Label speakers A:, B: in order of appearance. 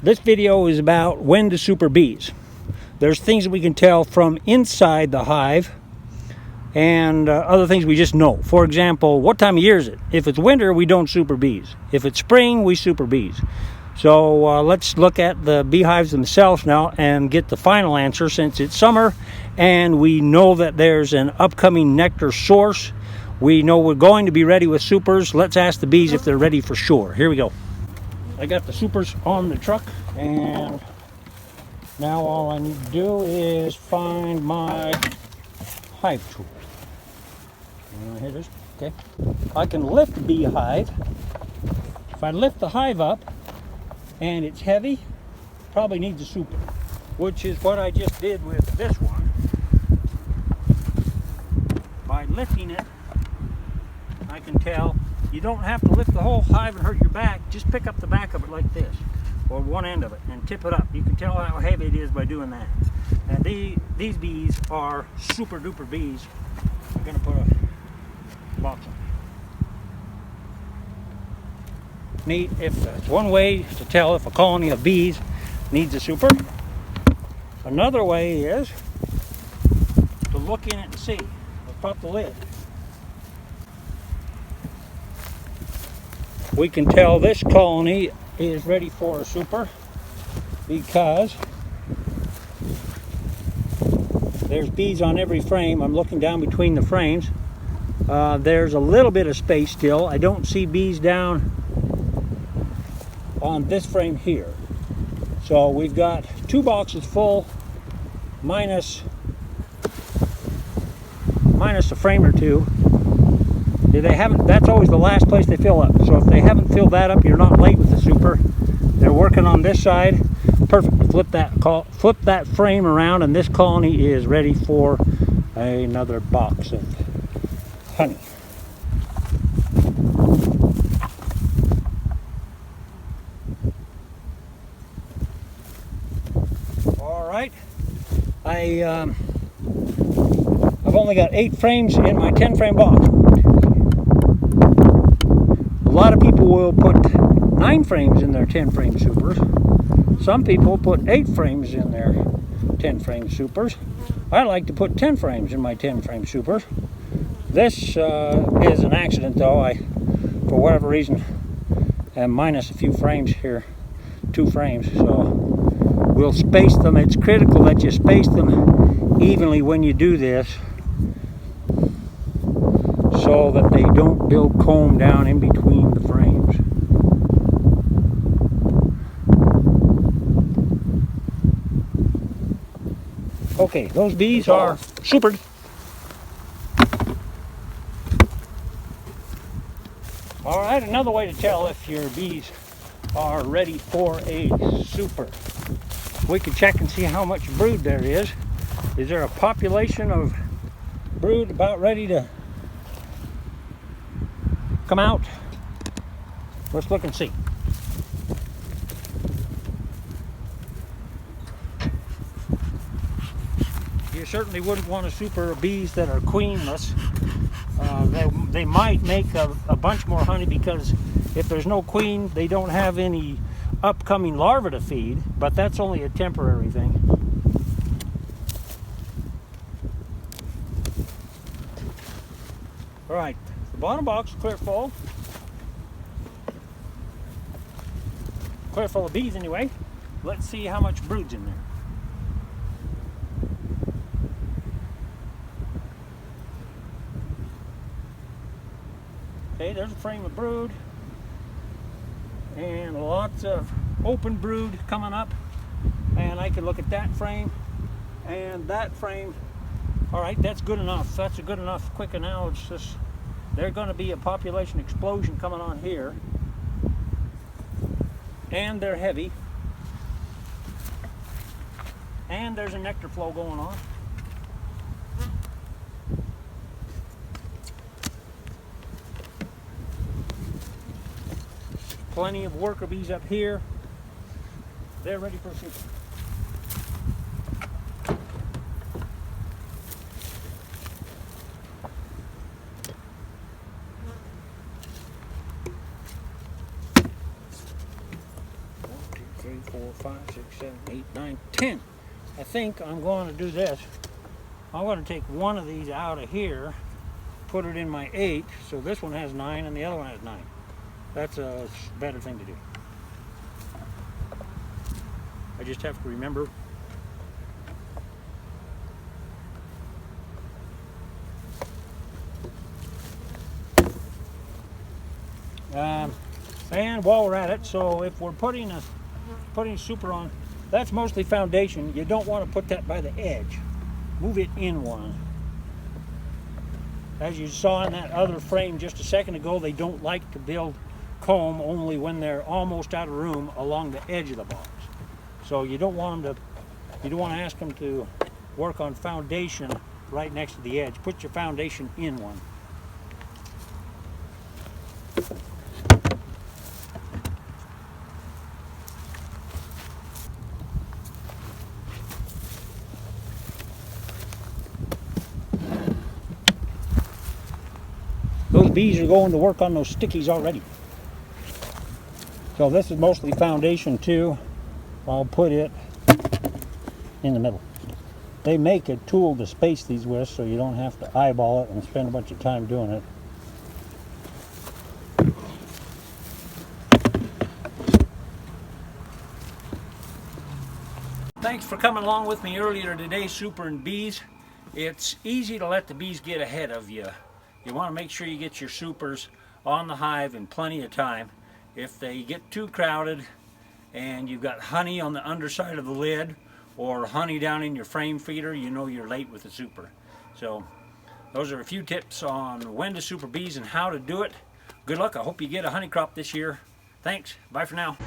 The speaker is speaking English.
A: This video is about when to super bees. There's things we can tell from inside the hive and other things we just know. For example, what time of year is it? If it's winter, we don't super bees. If it's spring, we super bees. So let's look at the beehives themselves now and get the final answer, since it's summer and we know that there's an upcoming nectar source. We know we're going to be ready with supers. Let's ask the bees if they're ready for sure. Here we go. I got the supers on the truck, and now all I need to do is find my hive tool. Here it is. Okay. I can lift the beehive. If I lift the hive up and it's heavy, probably needs a super, which is what I just did with this one. By lifting it, I can tell. You don't have to lift the whole hive and hurt your back. Just pick up the back of it like this, or one end of it, and tip it up. You can tell how heavy it is by doing that. And these bees are super duper bees. I'm going to put a box on. Neat. If that's one way to tell if a colony of bees needs a super. Another way is to look in it and see. Let's pop the lid. We can tell this colony is ready for a super because there's bees on every frame. I'm looking down between the frames. There's a little bit of space still. I don't see bees down on this frame here. So we've got 2 boxes full, minus a frame or two. They haven't. That's always the last place they fill up. So if they haven't filled that up, you're not late with the super. They're working on this side. Perfect. Flip that frame around, and this colony is ready for another box of honey. All right. I've only got 8 frames in my 10 frame box. A lot of people will put 9 frames in their 10 frame supers. Some people put 8 frames in their 10 frame supers. I like to put 10 frames in my 10 frame supers. This is an accident though. I, for whatever reason, am minus a few frames here, 2 frames. So we'll space them. It's critical that you space them evenly when you do this, so that they don't build comb down in between the frames. Okay, those bees are supered. All right, another way to tell if your bees are ready for a super. We can check and see how much brood there is. Is there a population of brood about ready to come out? Let's look and see. You certainly wouldn't want to super bees that are queenless. They might make a bunch more honey, because if there's no queen, they don't have any upcoming larvae to feed, but that's only a temporary thing. All right, the bottom box is clear full. Clear full of bees anyway. Let's see how much brood's in there. Okay, there's a frame of brood. And lots of open brood coming up. And I can look at that frame and that frame. All right, that's good enough. That's a good enough quick analysis. There's going to be a population explosion coming on here. And they're heavy. And there's a nectar flow going on. Plenty of worker bees up here. They're ready for super. 3, 4, 5, 6, 7, 8, 9, 10. I think I'm going to do this. I'm going to take one of these out of here, put it in my 8, so this one has 9 and the other one has 9. That's a better thing to do. I just have to remember and while we're at it, so if we're putting super on, that's mostly foundation. You don't want to put that by the edge. Move it in one. As you saw in that other frame just a second ago, they don't like to build comb only when they're almost out of room along the edge of the box. So you don't want them to, you don't want to ask them to work on foundation right next to the edge. Put your foundation in one. Those bees are going to work on those stickies already. So this is mostly foundation too. I'll put it in the middle. They make a tool to space these with so you don't have to eyeball it and spend a bunch of time doing it. Thanks for coming along with me earlier today, Super and Bees. It's easy to let the bees get ahead of you. You want to make sure you get your supers on the hive in plenty of time. If they get too crowded and you've got honey on the underside of the lid or honey down in your frame feeder, you know you're late with the super. So those are a few tips on when to super bees and how to do it. Good luck. I hope you get a honey crop this year. Thanks. Bye for now.